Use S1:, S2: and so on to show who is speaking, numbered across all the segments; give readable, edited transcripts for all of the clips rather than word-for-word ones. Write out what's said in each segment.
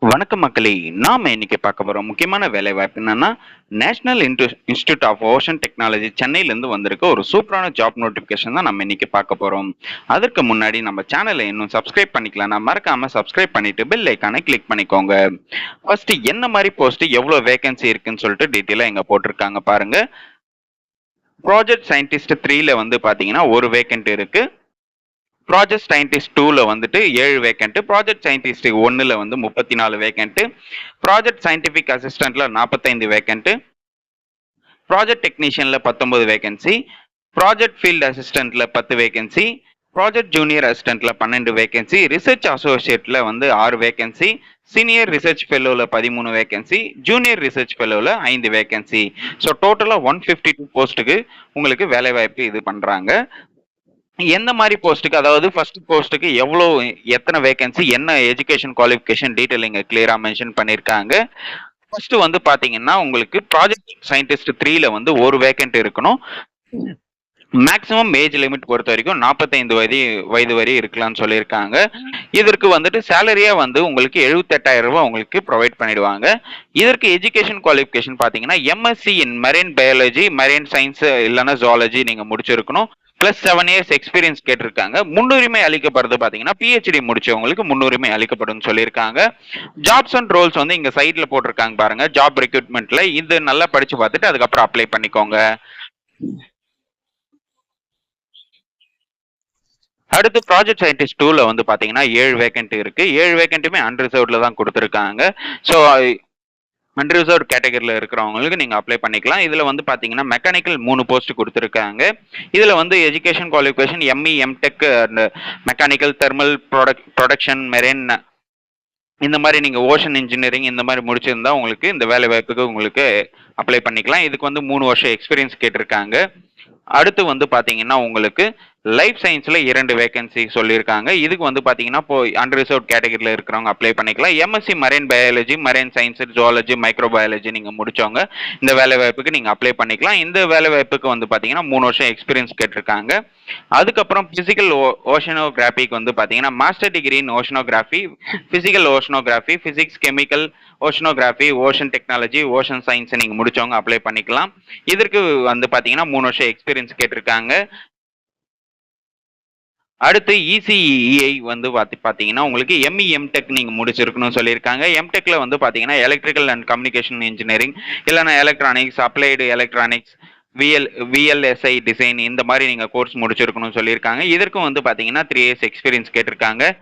S1: வணக்கம் மக்களே! நாம இன்னைக்கு பார்க்க போற முக்கியமான வேலைவாய்ப்பு என்னன்னா, national institute of ocean technology சென்னையிலேருந்து வந்திருக்க ஒரு சூப்பரான ஜாப் நோட்டிஃபிகேஷன் தான் நம்ம இன்னைக்கு பார்க்க போறோம். அதற்கு முன்னாடி நம்ம சேனலை இன்னும் சப்ஸ்கிரைப் பண்ணிக்கலன்னா, மறக்காம சப்ஸ்கிரைப் பண்ணிட்டு பெல் ஐகானை கிளிக் பண்ணிக்கோங்க. ஃபர்ஸ்ட் என்ன மாரி போஸ்ட், எவ்வளோ வேகன்சி இருக்குன்னு சொல்லிட்டு டீட்டெயிலா இங்க போட்டிருக்காங்க பாருங்க. ப்ராஜெக்ட் சயின்டிஸ்ட் 3ல வந்து பார்த்தீங்கன்னா, ஒரு வேக்கன்ட் இருக்கு. ப்ராஜெக்ட் சயின்டிஸ்ட் 2ல வந்துட்டு 7 வேக்கன்ட், ப்ராஜெக்ட் சயின்டிஸ்ட் 1ல வந்து 34 வேக்கன்ட், ப்ராஜெக்ட் சயின்டிஃபிக் அசிஸ்டன்ட்ல 45 வேக்கன்ட், ப்ராஜெக்ட் டெக்னீஷியன்ல 19 வேகன்சி, ப்ராஜெக்ட் ஃபீல்ட் அசிஸ்டன்ட்ல 10 வேகன்சி, ப்ராஜெக்ட் ஜூனியர் அசிஸ்டன்ட்ல 12 வேகன்சி, ரிசர்ச் அசோசியேட்ல வந்து 6 வேகன்சி, சீனியர் ரிசர்ச் ஃபெல்லோல 13 வேகன்சி, ஜூனியர் ரிசர்ச் ஃபெல்லோல 5 வேகன்சி. ஸோ டோட்டலா 152 போஸ்ட்டுக்கு உங்களுக்கு வேலைவாய்ப்பு இது பண்றாங்க. எந்த மாதிரி போஸ்ட்டுக்கு, அதாவது ஃபர்ஸ்ட் போஸ்ட்டுக்கு எவ்வளோ, எத்தனை வேகன்சி, என்ன எஜுகேஷன் குவாலிஃபிகேஷன் டீட்டெயில் இங்க கிளியரா மென்ஷன் பண்ணியிருக்காங்க. ஃபர்ஸ்ட் வந்து பாத்தீங்கன்னா உங்களுக்கு ப்ராஜெக்ட் சயின்டிஸ்ட் 3ல வந்து ஒரு வேகன்ட் இருக்கணும். மேக்ஸிமம் ஏஜ் லிமிட் பொறுத்த வரைக்கும் 45 வயது வரை இருக்கலாம்னு சொல்லியிருக்காங்க. இதற்கு வந்துட்டு சேலரியா வந்து உங்களுக்கு 78,000 ரூபாய் உங்களுக்கு ப்ரொவைட் பண்ணிடுவாங்க. இதற்கு எஜுகேஷன் குவாலிஃபிகேஷன் பாத்தீங்கன்னா எம்எஸ்சி இன் மெரைன் பயாலஜி, மெரைன் சயின்ஸ் இல்லைன்னா ஜுவாலஜி நீங்க முடிச்சிருக்கணும். பிளஸ் 7 இயர்ஸ் எக்ஸ்பீரியன்ஸ் கேட்டிருக்காங்க. முன்னுரிமை அளிக்கப்படுறது பாத்தீங்கன்னா பிஹெச்டி முடிச்சவங்களுக்கு முன்னுரிமை அளிக்கப்படும் சொல்லியிருக்காங்க. ஜாப்ஸ் அண்ட் ரோல்ஸ் வந்து இங்க சைட்ல போட்டிருக்காங்க பாருங்க. ஜாப் ரெக்ரூட்மெண்ட்ல இது நல்லா படிச்சு பார்த்துட்டு அதுக்கப்புறம் அப்ளை பண்ணிக்கோங்க. அடுத்து ப்ராஜெக்ட் சயின்டிஸ்ட் 2ல வந்து பாத்தீங்கன்னா 7 வேகன்ட் இருக்கு. 7 வேகன்ட்டுமே அன்ரிசர்வ்ட்ல தான் கொடுத்துருக்காங்க. ஸோ அன்ரிசர்வ் கேட்டகரியில் இருக்கிறவங்களுக்கு நீங்க அப்ளை பண்ணிக்கலாம். இதுல வந்து பாத்தீங்கன்னா மெக்கானிக்கல் 3 போஸ்ட் கொடுத்துருக்காங்க. இதுல வந்து education qualification ME, MTech and mechanical thermal production marine, இந்த மாதிரி நீங்க ஓஷன் இன்ஜினியரிங் இந்த மாதிரி முடிச்சிருந்தா உங்களுக்கு இந்த வேலை வாய்ப்புக்கு உங்களுக்கு அப்ளை பண்ணிக்கலாம். இதுக்கு வந்து 3 வருஷம் எக்ஸ்பீரியன்ஸ் கேட்டிருக்காங்க. அடுத்து வந்து பாத்தீங்கன்னா உங்களுக்கு லைஃப் சயின்ஸ்ல 2 வேகன்சி சொல்லியிருக்காங்க. இதுக்கு வந்து பாத்தீங்கன்னா இப்போ அன்ரிசர்வ் கேட்டகரியில இருக்கிறவங்க அப்ளை பண்ணிக்கலாம். MSc marine biology, marine science, zoology, microbiology நீங்க முடிச்சவங்க இந்த வேலை வாய்ப்புக்கு நீங்க அப்ளை பண்ணிக்கலாம். இந்த வேலை வாய்ப்புக்கு வந்து பாத்தீங்கன்னா 3 வருஷம் எக்ஸ்பீரியன்ஸ் கேட்டிருக்காங்க. அதுக்கப்புறம் பிசிக்கல் ஓஷனோகிராஃபிக்கு வந்து பாத்தீங்கன்னா master degree in oceanography, physical oceanography, physics, chemical oceanography, ocean technology, ocean science நீங்க முடிச்சவங்க அப்ளை பண்ணிக்கலாம். இதற்கு வந்து பாத்தீங்கன்னா 3 வருஷம் எக்ஸ்பீரியன்ஸ் கேட்டிருக்காங்க. அடுத்து இசிஇஐ வந்து பாத்தீங்கன்னா உங்களுக்கு எம்இ, எம்டெக் நீங்க முடிச்சிருக்கணும்னு சொல்லியிருக்காங்க. எம்டெக்ல வந்து பாத்தீங்கன்னா எலக்ட்ரிக்கல் அண்ட் கம்யூனிகேஷன் இன்ஜினியரிங் இல்லைன்னா electronics, applied electronics, VLSI design இந்த மாதிரி நீங்க கோர்ஸ் முடிச்சிருக்கணும்னு சொல்லியிருக்காங்க. இதற்கும் வந்து பாத்தீங்கன்னா 3 இயர்ஸ் எக்ஸ்பீரியன்ஸ் கேட்டிருக்காங்க.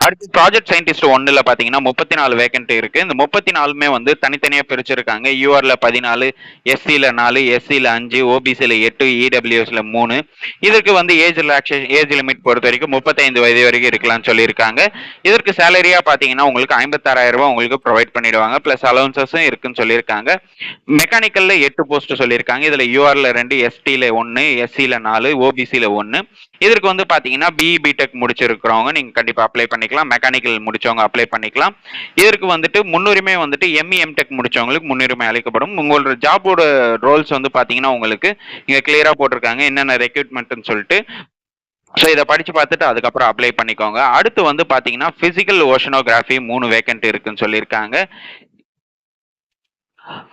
S1: அடுத்து ப்ராஜெக்ட் சயின்டிஸ்ட் 1ல பாத்தீங்கன்னா 34 வேகன்ட் இருக்கு. இந்த 34மே வந்து தனித்தனியா பிரிச்சிருக்காங்க. யூஆர்ல 14, எஸ்சில 4, எஸ்சில 5, ஓபிசில 8, இடபிள்யூஎஸ்ல 3. இதற்கு வந்து ஏஜ் லிமிட் பொறுத்த வரைக்கும் 35 வயது வரைக்கும் இருக்கலாம்னு சொல்லியிருக்காங்க. இதற்கு சேலரியா பாத்தீங்கன்னா உங்களுக்கு 56,000 ரூபாய் உங்களுக்கு ப்ரொவைட் பண்ணிடுவாங்க. பிளஸ் அலவன்சஸும் இருக்குன்னு சொல்லியிருக்காங்க. மெக்கானிக்கல்ல 8 போஸ்ட் சொல்லியிருக்காங்க. இதுல யூஆர்ல 2, எஸ்டில 1, எஸ்சில 4, ஓபிசில 1. இதற்கு வந்து பாத்தீங்கன்னா பிஇ, பிடெக் முடிச்சிருக்கிறவங்க நீங்க கண்டிப்பா அப்ளை பண்ணிக்கலாம். மெக்கானிக்கல் முடிச்சவங்க அப்ளை பண்ணிக்கலாம். இதற்கு வந்துட்டு முன்னுரிமை வந்துட்டு எம்இ, எம்டெக் முடிச்சவங்களுக்கு முன்னுரிமை அளிக்கப்படும். உங்களோட ஜாபோட ரோல்ஸ் வந்து பாத்தீங்கன்னா உங்களுக்கு இங்க கிளியரா போட்டிருக்காங்க என்னென்ன ரெக்ரூட்மெண்ட்னு சொல்லிட்டு. ஸோ இதை படிச்சு பார்த்துட்டு அதுக்கப்புறம் அப்ளை பண்ணிக்கோங்க. அடுத்து வந்து பாத்தீங்கன்னா பிசிக்கல் ஓஷனோகிராஃபி 3 வேகன்ட் இருக்குன்னு சொல்லியிருக்காங்க.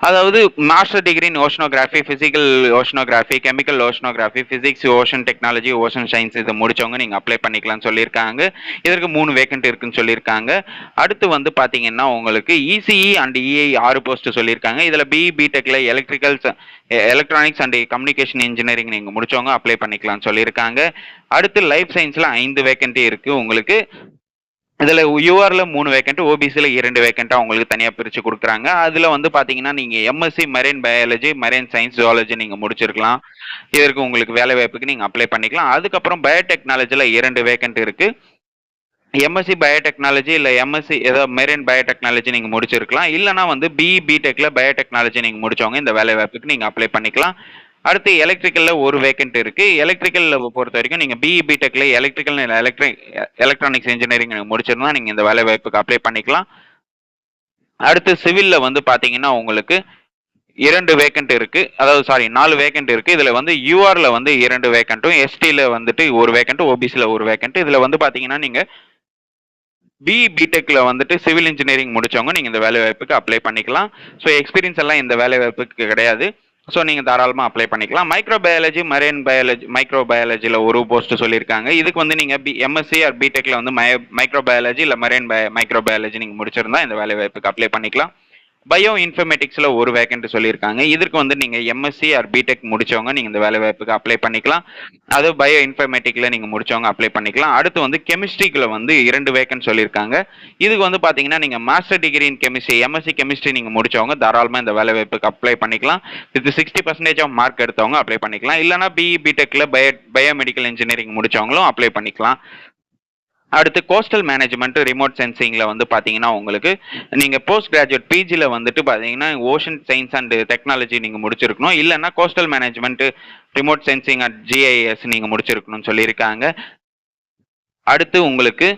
S1: அதாவது master degree in oceanography, physical oceanography, chemical oceanography, physics, ocean technology, ocean science இதை முடிச்சவங்க நீங்க அப்ளை பண்ணிக்கலாம்னு சொல்லியிருக்காங்க. இதற்கு 3 வேகன்ட் இருக்குன்னு சொல்லியிருக்காங்க. அடுத்து வந்து பாத்தீங்கன்னா உங்களுக்கு இசிஇ அண்ட் இஐ 6 போஸ்ட் சொல்லியிருக்காங்க. இதுல பிஇ, பிடெக்ல எலக்ட்ரானிக்ஸ் அண்ட் கம்யூனிகேஷன் இன்ஜினியரிங் நீங்க முடிச்சவங்க அப்ளை பண்ணிக்கலாம்னு சொல்லியிருக்காங்க. அடுத்து லைஃப் சயின்ஸ்ல 5 வேகன்ட் இருக்கு உங்களுக்கு. இதுல யூஆர்ல 3 வேகன்ட், ஓபிசில 2 வேகன்ட்டா உங்களுக்கு தனியா பிரிச்சு கொடுக்குறாங்க. அதுல வந்து பாத்தீங்கன்னா நீங்க MSc marine biology, marine science, zoology நீங்க முடிச்சிருக்கலாம். இதற்கு உங்களுக்கு வேலை வாய்ப்புக்கு நீங்க அப்ளை பண்ணிக்கலாம். அதுக்கப்புறம் பயோடெக்னாலஜில 2 வேகன்ட் இருக்கு. எம்எஸ்சி பயோடெக்னாலஜி இல்ல எம்எஸ்சி ஏதோ மெரைன் பயோடெக்னாலஜி நீங்க முடிச்சிருக்கலாம். இல்லைன்னா வந்து பிஇ, பிடெக்ல பயோடெக்னாலஜி நீங்க முடிச்சவங்க இந்த வேலை வாய்ப்புக்கு நீங்க அப்ளை பண்ணிக்கலாம். அடுத்து எலக்ட்ரிக்கல்ல 1 வேகன்ட் இருக்கு. எலக்ட்ரிக்கல்ல பொறுத்த வரைக்கும் நீங்க பிஇ, பிடெக்ல எலக்ட்ரிக்கல் எலக்ட்ரானிக்ஸ் இன்ஜினியரிங் முடிச்சிருந்தா நீங்க இந்த வேலை வாய்ப்புக்கு அப்ளை பண்ணிக்கலாம். அடுத்து சிவில்ல வந்து பாத்தீங்கன்னா உங்களுக்கு 2 வேகன்ட் இருக்கு. அதாவது 4 வேகன்ட் இருக்கு. இதுல வந்து யூஆர்ல வந்து 2 வேகன்ட்டும், எஸ்டில வந்துட்டு 1 வேகன்ட், ஓபிசில 1 வேகன்ட். இதுல வந்து பாத்தீங்கன்னா நீங்க பிடெக்ல வந்துட்டு சிவில் இன்ஜினியரிங் முடிச்சவங்க நீங்க இந்த வேலை வாய்ப்புக்கு அப்ளை பண்ணிக்கலாம். ஸோ எக்ஸ்பீரியன்ஸ் எல்லாம் இந்த வேலை வாய்ப்புக்கு கிடையாது. ஸோ நீங்க தாராளமா அப்ளை பண்ணிக்கலாம். Micro biology, marine biology, micro பயாலஜில ஒரு போஸ்ட் சொல்லியிருக்காங்க. இதுக்கு வந்து நீங்க எம்எஸ்சி ஆர் பிடெக்ல வந்து மைக்ரோ பயாலஜி இல்ல மரைன் மைக்ரோ பயாலஜி நீங்க முடிச்சிருந்தா இந்த வேலை வாய்ப்புக்கு அப்ளை பண்ணிக்கலாம். பயோ இன்ஃபர்மேட்டிக்ஸ்ல ஒரு வேகன்ட் சொல்லியிருக்காங்க. இதற்கு வந்து நீங்க எம்எஸ்சி ஆர் பிடெக் முடிச்சவங்க நீங்க இந்த வேலை வாய்ப்புக்கு அப்ளை பண்ணிக்கலாம். அது பயோ இன்ஃபர்மேட்டிக்ல நீங்க முடிச்சவங்க அப்ளை பண்ணிக்கலாம். அடுத்து வந்து கெமிஸ்ட்ரிக்குள்ள வந்து 2 வேகன்ட் சொல்லியிருக்காங்க. இதுக்கு வந்து பாத்தீங்கன்னா நீங்க master degree in chemistry, MSc chemistry நீங்க முடிச்சவங்க தாராளமா இந்த வேலை வாய்ப்புக்கு அப்ளை பண்ணிக்கலாம். இது 60% ஆஃப் மார்க் எடுத்தவங்க அப்ளை பண்ணிக்கலாம். இல்லைன்னா பிடெக்ல பயோமெடிக்கல் இன்ஜினியரிங் முடிச்சவங்களும் அப்ளை பண்ணிக்கலாம். அடுத்து கோஸ்டல் மேனேஜ்மெண்ட் ரிமோட் சென்சிங்ல வந்து பாத்தீங்கன்னா உங்களுக்கு நீங்க போஸ்ட் கிராஜுவேட் பிஜில வந்துட்டு பாத்தீங்கன்னா ஓஷன் சயின்ஸ் அண்ட் டெக்னாலஜி நீங்க முடிச்சிருக்கணும். இல்லைன்னா coastal management remote sensing at GIS நீங்க முடிச்சிருக்கணும்னு சொல்லியிருக்காங்க. அடுத்து உங்களுக்கு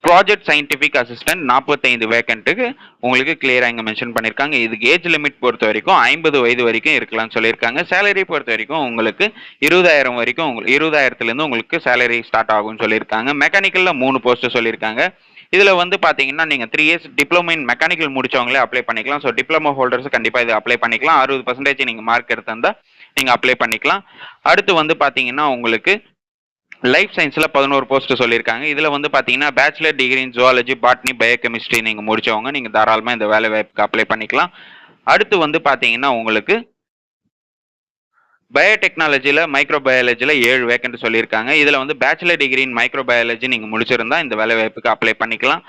S1: ப்ராஜெக்ட் சயின்டிஃபிக் அசிஸ்டன்ட் 45 வேகன்ட்டுக்கு உங்களுக்கு கிளியரா இங்க மென்ஷன் பண்ணிருக்காங்க. இதுக்கு ஏஜ் லிமிட் பொறுத்த வரைக்கும் 50 வயது வரைக்கும் இருக்கலாம்னு சொல்லியிருக்காங்க. சேலரி பொறுத்த வரைக்கும் உங்களுக்கு 20,000 வரைக்கும் 20,000ல இருந்து உங்களுக்கு சேலரி ஸ்டார்ட் ஆகும்னு சொல்லியிருக்காங்க. மெக்கானிக்கல்ல 3 போஸ்ட் சொல்லியிருக்காங்க. இதுல வந்து பாத்தீங்கன்னா நீங்க 3 இயர்ஸ் டிப்ளமோ இன் மெக்கானிக்கல் முடிச்சவங்களே அப்ளை பண்ணிக்கலாம். ஸோ டிப்ளமோ ஹோல்டர்ஸ் கண்டிப்பா இது அப்ளை பண்ணிக்கலாம். 60% நீங்க மார்க் எடுத்திருந்தா நீங்க அப்ளை பண்ணிக்கலாம். அடுத்து வந்து பாத்தீங்கன்னா உங்களுக்கு லைஃப் சயின்ஸ்ல 11 போஸ்ட் சொல்லியிருக்காங்க. இதுல வந்து பாத்தீங்கன்னா bachelor degree in zoology, botany, biochemistry நீங்க முடிச்சவங்க நீங்க தாராளமா இந்த வேலை வாய்ப்புக்கு அப்ளை பண்ணிக்கலாம். அடுத்து வந்து பாத்தீங்கன்னா உங்களுக்கு பயோடெக்னாலஜில மைக்ரோ பயாலஜில 7 வேகன்ட் சொல்லியிருக்காங்க. இதுல வந்து பேச்சுலர் டிகிரி இன் மைக்ரோ பயாலஜி நீங்க முடிச்சிருந்தா இந்த வேலை வாய்ப்புக்கு அப்ளை பண்ணிக்கலாம்.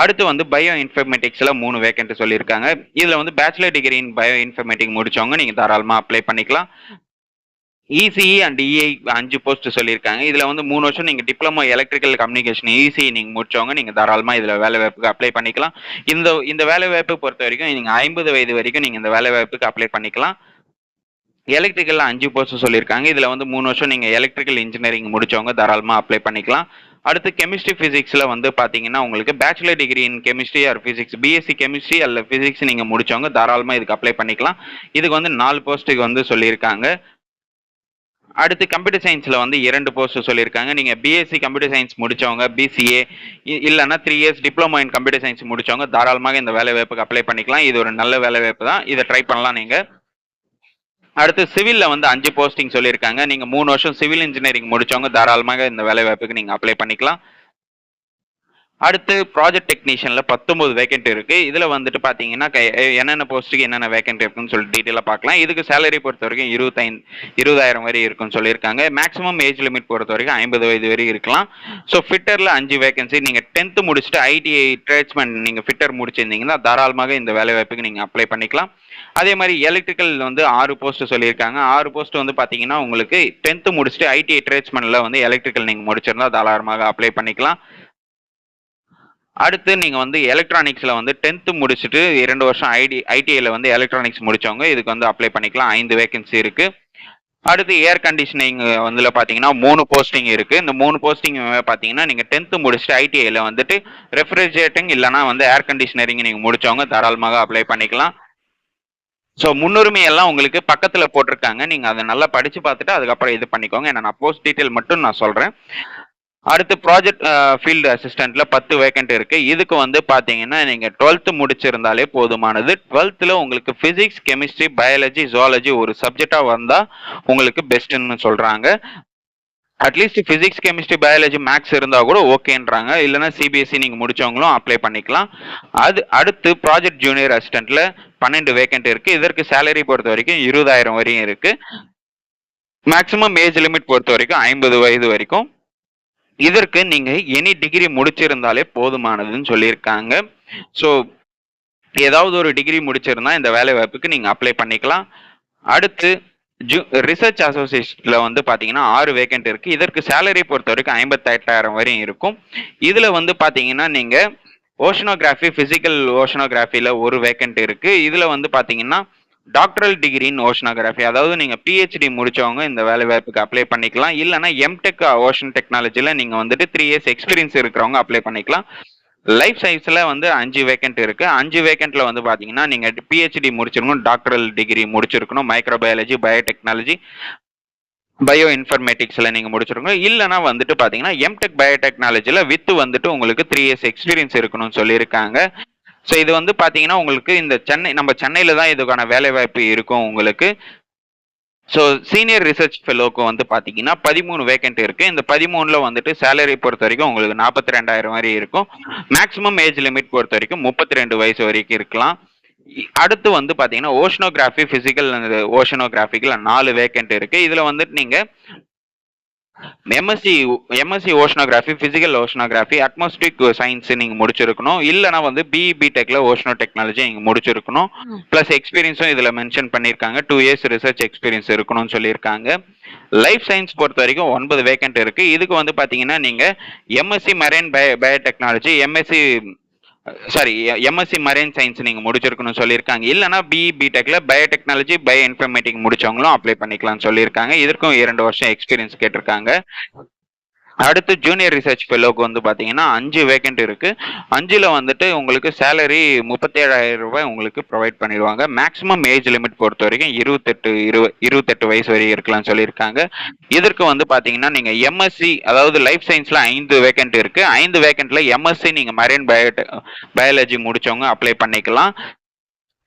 S1: அடுத்து வந்து பயோ இன்ஃபர்மேட்டிக்ஸ்ல 3 வேகன்ட் சொல்லியிருக்காங்க. இதுல வந்து bachelor degree in bio informatic முடிச்சவங்க நீங்க தாராளமா அப்ளை பண்ணிக்கலாம். இசிஇ அண்ட் இஐ 5 போஸ்ட் சொல்லியிருக்காங்க. இதுல வந்து 3 வருஷம் நீங்க டிப்ளமோ எலக்ட்ரிக்கல் கம்யூனிகேஷன் இசிஇ நீங்க முடிச்சவங்க நீங்க தாராளமா இதுல வேலை வாய்ப்புக்கு அப்ளை பண்ணிக்கலாம். இந்த வேலை வாய்ப்பை பொறுத்த வரைக்கும் நீங்க 50 வயது வரைக்கும் நீங்க இந்த வேலை வாய்ப்புக்கு அப்ளை பண்ணிக்கலாம். எலக்ட்ரிக்கல்ல 5 போஸ்ட் சொல்லியிருக்காங்க. இதுல வந்து 3 வருஷம் நீங்க எலக்ட்ரிக்கல் இன்ஜினியரிங் முடிச்சவங்க தாராளமா அப்ளை பண்ணிக்கலாம். அடுத்து கெமிஸ்ட்ரி பிசிக்ஸ்ல வந்து பாத்தீங்கன்னா உங்களுக்கு பேச்சுலர் டிகிரி இன் chemistry R physics, BSc chemistry அல்ல பிசிக்ஸ் நீங்க முடிச்சவங்க தாராளமா இதுக்கு அப்ளை பண்ணிக்கலாம். இதுக்கு வந்து 4 போஸ்ட்டுக்கு வந்து சொல்லியிருக்காங்க. அடுத்து கம்ப்யூட்டர் சயின்ஸ்ல வந்து 2 போஸ்ட் சொல்லியிருக்காங்க. நீங்க பிஎஸ்சி கம்ப்யூட்டர் சயின்ஸ் முடிச்சவங்க, பிசிஏ இல்லைன்னா 3 years diploma in computer science முடிச்சவங்க தாராளமாக இந்த வேலை வாய்ப்புக்கு அப்ளை பண்ணிக்கலாம். இது ஒரு நல்ல வேலை வாய்ப்பு தான், இதை ட்ரை பண்ணலாம் நீங்க. அடுத்து சிவில்ல வந்து 5 போஸ்டிங் சொல்லியிருக்காங்க. நீங்க 3 வருஷம் சிவில் இன்ஜினியரிங் முடிச்சவங்க தாராளமாக இந்த வேலை வாய்ப்புக்கு நீங்க அப்ளை பண்ணிக்கலாம். அடுத்து ப்ராஜெக்ட் டெக்னீஷியன்ல 19 வேகன்ட் இருக்கு. இதுல வந்துட்டு பாத்தீங்கன்னா என்னென்ன போஸ்ட்டுக்கு என்னென்ன வேகன்ட் இருக்குன்னு சொல்லி டீட்டெயிலா பார்க்கலாம். இதுக்கு சேலரி பொறுத்த வரைக்கும் 20,000 வரை இருக்குன்னு சொல்லியிருக்காங்க. மேக்ஸிமம் ஏஜ் லிமிட் பொறுத்த வரைக்கும் 50 வயது வரை இருக்கலாம். ஸோ ஃபிட்டர்ல 5 வேகன்சி. நீங்க 10th முடிச்சுட்டு ஐடிஐ ட்ரேட்ஸ்மேன் நீங்க ஃபிட்டர் முடிச்சிருந்தீங்கன்னா தாராளமாக இந்த வேலை வாய்ப்புக்கு நீங்க அப்ளை பண்ணிக்கலாம். அதே மாதிரி எலக்ட்ரிக்கல் வந்து 6 போஸ்ட் சொல்லியிருக்காங்க. 6 போஸ்ட் வந்து பாத்தீங்கன்னா உங்களுக்கு 10th முடிச்சுட்டு ஐடிஐ ட்ரேட்ஸ்மேன்ல வந்து எலக்ட்ரிக்கல் நீங்க முடிச்சிருந்தா தாராளமாக அப்ளை பண்ணிக்கலாம். அடுத்து நீங்க வந்து எலக்ட்ரானிக்ஸ்ல வந்து 10th முடிச்சுட்டு 2 வருஷம் ஐடிஐல வந்து எலக்ட்ரானிக்ஸ் முடிச்சவங்க இதுக்கு வந்து அப்ளை பண்ணிக்கலாம். 5 வேகன்சி இருக்கு. அடுத்து ஏர் கண்டிஷனிங் வந்து பாத்தீங்கன்னா 3 போஸ்டிங் இருக்கு. இந்த 3 போஸ்டிங் பாத்தீங்கன்னா நீங்க 10th முடிச்சுட்டு ஐடிஐல வந்துட்டு ரெஃப்ரிஜரேட்டிங் இல்லைன்னா வந்து ஏர் கண்டிஷனரிங் நீங்க முடிச்சவங்க தாராளமாக அப்ளை பண்ணிக்கலாம். ஸோ முன்னுரிமை எல்லாம் உங்களுக்கு பக்கத்துல போட்டிருக்காங்க. நீங்க அதை நல்லா படிச்சு பார்த்துட்டு அதுக்கப்புறம் இது பண்ணிக்கோங்க. ஏன்னா நான் போஸ்ட் டீட்டெயில் மட்டும் நான் சொல்றேன். அடுத்து ப்ராஜெக்ட் ஃபீல்டு அசிஸ்டன்ட்ல 10 வேகன்ட் இருக்கு. இதுக்கு வந்து பாத்தீங்கன்னா நீங்க 12th முடிச்சிருந்தாலே போதுமானது. 12th உங்களுக்கு பிசிக்ஸ், கெமிஸ்ட்ரி, பயாலஜி, ஜுவாலஜி ஒரு சப்ஜெக்டா வந்தா உங்களுக்கு பெஸ்ட்னு சொல்றாங்க. At least physics, chemistry, biology, maths இருந்தா கூட ஓகேன்றாங்க. இல்லைன்னா சிபிஎஸ்சி நீங்க முடிச்சவங்களும் அப்ளை பண்ணிக்கலாம். அடுத்து ப்ராஜெக்ட் ஜூனியர் அசிஸ்டன்ட்ல 12 வேகன்ட் இருக்கு. இதற்கு சேலரி பொறுத்த வரைக்கும் 20,000 வரையும் இருக்கு. மேக்சிமம் ஏஜ் லிமிட் பொறுத்த வரைக்கும் 50 வயது வரைக்கும். இதற்கு நீங்க எனி டிகிரி முடிச்சிருந்தாலே போதுமானதுன்னு சொல்லியிருக்காங்க. ஸோ ஏதாவது ஒரு டிகிரி முடிச்சிருந்தா இந்த வேலை வாய்ப்புக்கு நீங்க அப்ளை பண்ணிக்கலாம். அடுத்து ரிசர்ச் அசோசியேஷன்ல வந்து பாத்தீங்கன்னா 6 வேகன்ட் இருக்கு. இதற்கு சேலரி பொறுத்த வரைக்கும் 58,000 வரையும் இருக்கும். இதுல வந்து பாத்தீங்கன்னா நீங்க ஓஷனோகிராஃபி, பிசிக்கல் ஓஷனோகிராஃபில ஒரு வேகன்ட் இருக்கு. இதுல வந்து பாத்தீங்கன்னா டாக்டரல் டிகிரி இன் ஓஷனோகிராஃபி, அதாவது நீங்க பிஹெச்டி முடிச்சவங்க இந்த வேலை வாய்ப்புக்கு அப்ளை பண்ணிக்கலாம். இல்லைன்னா எம்டெக் ஓஷன் டெக்னாலஜில நீங்க வந்துட்டு 3 இயர்ஸ் எக்ஸ்பீரியன்ஸ் இருக்கிறவங்க அப்ளை பண்ணிக்கலாம். லைஃப் சயின்ஸ்ல வந்து 5 வேகன்ட் இருக்கு. 5 வேகன்ட்ல வந்து பாத்தீங்கன்னா நீங்க பிஹெச்டி முடிச்சிருக்கணும், டாக்டரல் டிகிரி முடிச்சிருக்கணும், மைக்ரோபயாலஜி, பயோடெக்னாலஜி பயோ இன்ஃபர்மேட்டிக்ஸ்ல நீங்க முடிச்சிருக்கணும். இல்லைன்னா வந்துட்டு பாத்தீங்கன்னா எம்டெக் பயோடெக்னாலஜில வித் வந்துட்டு உங்களுக்கு 3 இயர்ஸ் எக்ஸ்பீரியன்ஸ் இருக்கணும்னு சொல்லியிருக்காங்க. ஸோ இது வந்து பாத்தீங்கன்னா உங்களுக்கு இந்த நம்ம சென்னையில தான் இதுக்கான வேலை வாய்ப்பு இருக்கும் உங்களுக்கு. ஸோ சீனியர் ரிசர்ச் ஃபெலோக்கு வந்து பார்த்தீங்கன்னா 13 வேக்கண்ட் இருக்கு. இந்த 13ல வந்துட்டு சேலரி பொறுத்த வரைக்கும் உங்களுக்கு 42,000 வரை இருக்கும். மேக்ஸிமம் ஏஜ் லிமிட் பொறுத்த வரைக்கும் 32 வயசு வரைக்கும் இருக்கலாம். அடுத்து வந்து பார்த்தீங்கன்னா ஓஷனோகிராஃபி, பிசிக்கல் ஓஷனோகிராஃபிக்கில் 4 வேக்கண்ட் இருக்கு. இதுல வந்துட்டு நீங்க MSc oceanography, physical oceanography, atmospheric science நீங்க முடிச்சிருக்கணும். இல்லைன்னா வந்து பிஇ பிடெக்ல ஓஷனோ டெக்னாலஜி நீங்க முடிச்சிருக்கணும். பிளஸ் எக்ஸ்பீரியன்ஸும் இதுல மென்ஷன் பண்ணியிருக்காங்க. 2 இயர்ஸ் ரிசர்ச் எக்ஸ்பீரியன்ஸ் இருக்கணும்னு சொல்லியிருக்காங்க. லைஃப் சயின்ஸ் பொறுத்த வரைக்கும் 9 வேக்கண்ட் இருக்கு. இதுக்கு வந்து பாத்தீங்கன்னா நீங்க MSc marine biotechnology, MSc marine science நீங்க முடிச்சிருக்கணும்னு சொல்லியிருக்காங்க. இல்லைன்னா பிஇ பிடெக்ல பயோடெக்னாலஜி, பயோ இன்ஃபர்மேட்டிக் முடிச்சவங்களும் அப்ளை பண்ணிக்கலாம்னு சொல்லியிருக்காங்க. இதற்கும் 2 வருஷம் எக்ஸ்பீரியன்ஸ் கேட்டிருக்காங்க. அடுத்து ஜூனியர் ரிசர்ச் ஃபெலோக்கு வந்து பாத்தீங்கன்னா 5 வேக்கண்ட் இருக்கு. 5ல வந்துட்டு உங்களுக்கு சேலரி 37,000 ரூபாய் உங்களுக்கு ப்ரொவைட் பண்ணிடுவாங்க. மேக்ஸிமம் ஏஜ் லிமிட் பொறுத்த வரைக்கும் 28 வயசு வரை இருக்கலாம்னு சொல்லியிருக்காங்க. இதற்கு வந்து பாத்தீங்கன்னா நீங்க எம்எஸ்சி, அதாவது லைஃப் சயின்ஸ்ல 5 வேக்கண்ட் இருக்கு. 5 வேக்கண்ட்ல எம்எஸ்சி நீங்க மரைன் பயாலஜி முடிச்சவங்க அப்ளை பண்ணிக்கலாம்.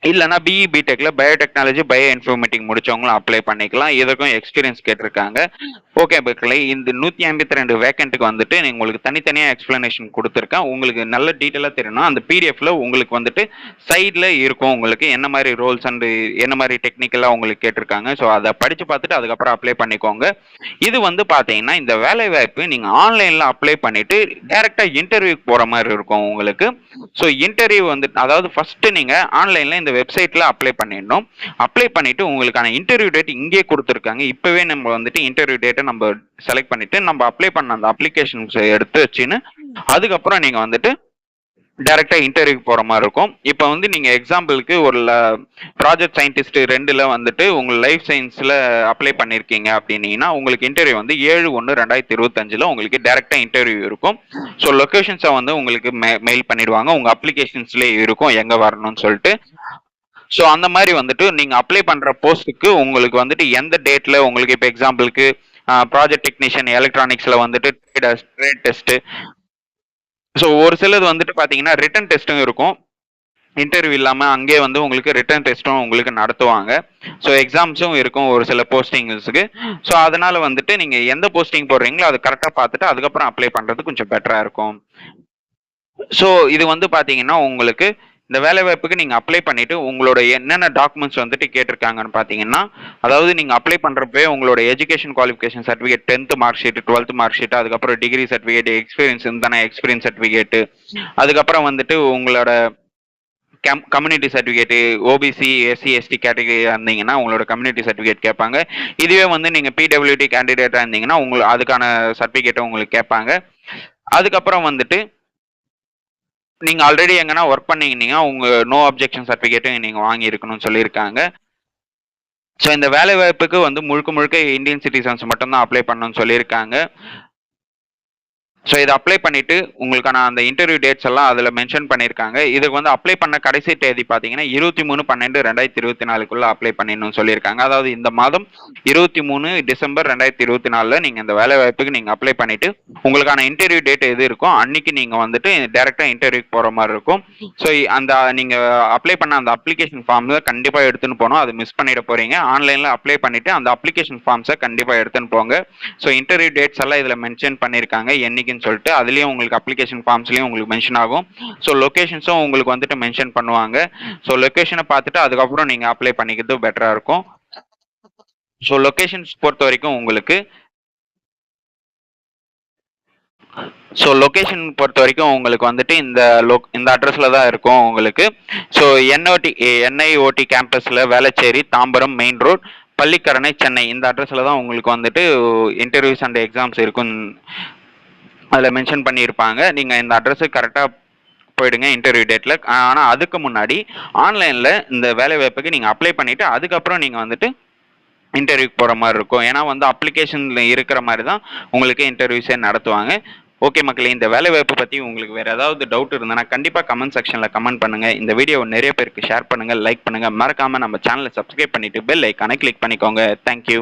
S1: இல்லைன்னா பிஇ பிடெக்ல பயோடெக்னாலஜி, பயோ இன்ஃபர்மேட்டிக் முடிச்சவங்களும் அப்ளை பண்ணிக்கலாம். இதற்கும் எக்ஸ்பீரியன்ஸ் கேட்டிருக்காங்க. ஓகே மக்களே, இந்த 152 வேக்கண்ட்டுக்கு வந்துட்டு உங்களுக்கு தனித்தனியாக எக்ஸ்பிளனேஷன் கொடுத்துருக்கேன். உங்களுக்கு நல்ல டீட்டெயிலாக தெரியணும், அந்த பிடிஎஃப்ல உங்களுக்கு வந்துட்டு சைடில் இருக்கும் உங்களுக்கு என்ன மாதிரி ரோல்ஸ் அண்ட் என்ன மாதிரி டெக்னிக்கலாக உங்களுக்கு கேட்டிருக்காங்க. ஸோ அதை படித்து பார்த்துட்டு அதுக்கப்புறம் அப்ளை பண்ணிக்கோங்க. இது வந்து பார்த்தீங்கன்னா இந்த வேலை வாய்ப்பு நீங்கள் ஆன்லைனில் அப்ளை பண்ணிட்டு டைரெக்டாக இன்டர்வியூக்கு போகிற மாதிரி இருக்கும் உங்களுக்கு. ஸோ இன்டர்வியூ வந்து அதாவது ஃபர்ஸ்ட் நீங்கள் ஆன்லைனில் இந்த வெப்சைட்ல அப்ளை பண்ணிடணும். அப்ளை பண்ணிட்டு உங்களுக்கான இன்டர்வியூ டேட் இங்கே கொடுத்துருக்காங்க. இப்பவே நம்ம வந்துட்டு இன்டர்வியூ டேட்டை நம்ம செலக்ட் பண்ணிட்டு நம்ம அப்ளை பண்ண அந்த அப்ளிகேஷன்ஸ் எடுத்து வச்சுன்னு அதுக்கப்புறம் நீங்க வந்துட்டு டைரக்டா இன்டர்வியூக்கு போற மாதிரி இருக்கும். இப்போ வந்து நீங்க எக்ஸாம்பிளுக்கு ஒரு ப்ராஜெக்ட் சயின்டிஸ்ட் 2ல வந்துட்டு உங்க லைஃப் சயின்ஸ்ல அப்ளை பண்ணிருக்கீங்க அப்படின்னீங்கன்னா உங்களுக்கு இன்டர்வியூ வந்து 7/1/2025 உங்களுக்கு டைரக்டா இன்டர்வியூ இருக்கும். ஸோ லொகேஷன்ஸை வந்து உங்களுக்கு மெயில் பண்ணிடுவாங்க. உங்க அப்ளிகேஷன்ஸ்லேயே இருக்கும் எங்க வரணும்னு சொல்லிட்டு. ஸோ அந்த மாதிரி வந்துட்டு நீங்க அப்ளை பண்ற போஸ்ட்டுக்கு உங்களுக்கு வந்துட்டு எந்த டேட்ல உங்களுக்கு இப்போ எக்ஸாம்பிளுக்கு ப்ராஜெக்ட் டெக்னீஷியன் எலக்ட்ரானிக்ஸ்ல வந்துட்டு ட்ரேட் டெஸ்ட். ஸோ ஒரு சிலது வந்துட்டு பாத்தீங்கன்னா ரிட்டன் டெஸ்ட்டும் இருக்கும். இன்டர்வியூ இல்லாம அங்கேயே வந்து உங்களுக்கு ரிட்டன் டெஸ்ட்டும் உங்களுக்கு நடத்துவாங்க. ஸோ எக்ஸாம்ஸும் இருக்கும் ஒரு சில போஸ்டிங்ஸுக்கு. ஸோ அதனால வந்துட்டு நீங்க எந்த போஸ்டிங் போடுறீங்களோ அதை கரெக்டாக பார்த்துட்டு அதுக்கப்புறம் அப்ளை பண்றது கொஞ்சம் பெட்டரா இருக்கும். ஸோ இது வந்து பாத்தீங்கன்னா உங்களுக்கு இந்த வேலை வாய்ப்புக்கு நீங்க அப்ளை பண்ணிட்டு உங்களோட என்னென்ன டாக்குமெண்ட்ஸ் வந்துட்டு கேட்டிருக்காங்கன்னு பாத்தீங்கன்னா, அதாவது நீங்க அப்ளை பண்றப்பவே உங்களோட education qualification certificate, 10th mark sheet, 12th mark sheet, அதுக்கப்புறம் டிகிரி சர்டிஃபிகேட், எக்ஸ்பீரியன்ஸ் இருந்தானே எக்ஸ்பீரியன்ஸ் சர்டிஃபிகேட், அதுக்கப்புறம் வந்துட்டு உங்களோட community certificate, OBC, SC, ST category இருந்தீங்கன்னா உங்களோட கம்யூனிட்டி சர்டிஃபிகேட் கேட்பாங்க. இதுவே வந்து நீங்க பிடபிள்யூடி கேண்டிடேட்டா இருந்தீங்கன்னா உங்களுக்கு அதுக்கான சர்டிஃபிகேட்டும் உங்களுக்கு கேட்பாங்க. அதுக்கப்புறம் வந்துட்டு நீங்க ஆல்ரெடி எங்கன்னா ஒர்க் பண்ணீங்கன்னா உங்க நோ அப்ஜெக்ஷன் சர்டிஃபிகேட்டும் நீங்க வாங்கி இருக்கணும்னு சொல்லியிருக்காங்க. ஸோ இந்த வேலை வாய்ப்புக்கு வந்து முழுக்க முழுக்க இந்தியன் சிட்டிசன்ஸ் மட்டும்தான் அப்ளை பண்ணணும்னு சொல்லியிருக்காங்க. ஸோ இதை அப்ளை பண்ணிட்டு உங்களுக்கான அந்த இன்டர்வியூ டேட்ஸ் எல்லாம் அதில் மென்ஷன் பண்ணியிருக்காங்க. இதுக்கு வந்து அப்ளை பண்ண கடைசி தேதி பார்த்தீங்கன்னா 23/12/2024 அப்ளை பண்ணிடணும்னு சொல்லியிருக்காங்க. அதாவது இந்த மாதம் 23 டிசம்பர் 2024 நீங்கள் இந்த வேலை வாய்ப்புக்கு நீங்கள் அப்ளை பண்ணிட்டு உங்களுக்கான இன்டர்வியூ டேட் எது இருக்கோ அன்னைக்கு நீங்கள் வந்துட்டு டேரெக்டாக இன்டர்வியூக்கு போகிற மாதிரி இருக்கும். ஸோ அந்த நீங்கள் அப்ளை பண்ண அந்த அப்ளிகேஷன் ஃபார்ம்ஸை கண்டிப்பாக எடுத்துன்னு போகணும். அது மிஸ் பண்ணிட போறீங்க. ஆன்லைனில் அப்ளை பண்ணிட்டு அந்த அப்ளிகேஷன் ஃபார்ம்ஸை கண்டிப்பாக எடுத்துன்னு போங்க. ஸோ இன்டர்வியூ டேட்ஸ் எல்லாம் இதில் மென்ஷன் பண்ணியிருக்காங்க என்னைக்கு சொல்லிட்டு. அதுலயும் உங்களுக்கு அப்ளிகேஷன் ஃபார்ம்ஸ்லயும் உங்களுக்கு மென்ஷன் ஆகும். ஸோ லொகேஷன்ஸும் உங்களுக்கு வந்துட்டு மென்ஷன் பண்ணுவாங்க. ஸோ லொகேஷனை பார்த்துட்டு அதுக்கப்புறம் நீங்க அப்ளை பண்ணிக்கிறது பெட்டரா இருக்கும். ஸோ லொகேஷன்ஸ் பொறுத்த வரைக்கும் உங்களுக்கு வந்துட்டு இந்த அட்ரஸ்ல தான் இருக்கும் உங்களுக்கு. ஸோ என்ஐஓடி கேம்பஸ்ல வேளச்சேரி, தாம்பரம் மெயின் ரோட், பள்ளிக்கரணை, சென்னை இந்த அட்ரஸ்ல தான் உங்களுக்கு வந்துட்டு இன்டர்வியூஸ் அண்ட் எக்ஸாம்ஸ் இருக்கும். அதில் மென்ஷன் பண்ணியிருப்பாங்க. நீங்கள் இந்த அட்ரஸுக்கு கரெக்டாக போயிடுங்க இன்டர்வியூ டேட்டில். ஆனால் அதுக்கு முன்னாடி ஆன்லைனில் இந்த வேலை வாய்ப்புக்கு நீங்கள் அப்ளை பண்ணிவிட்டு அதுக்கப்புறம் நீங்கள் வந்துட்டு இன்டர்வியூக்கு போகிற மாதிரி இருக்கும். ஏன்னா வந்து அப்ளிகேஷனில் இருக்கிற மாதிரி தான் உங்களுக்கு இன்டர்வியூஸே நடத்துவாங்க. ஓகே மக்களே, இந்த வேலை வாய்ப்பு பற்றி உங்களுக்கு வேறு ஏதாவது டவுட் இருந்ததுன்னா கண்டிப்பாக கமெண்ட் செக்ஷனில் கமெண்ட் பண்ணுங்கள். இந்த வீடியோவை நிறைய பேருக்கு ஷேர் பண்ணுங்கள், லைக் பண்ணுங்கள். மறக்காமல் நம்ம சேனலை சப்ஸ்கிரைப் பண்ணிவிட்டு பெல் ஐக்கானை கிளிக் பண்ணிக்கோங்க. தேங்க்யூ.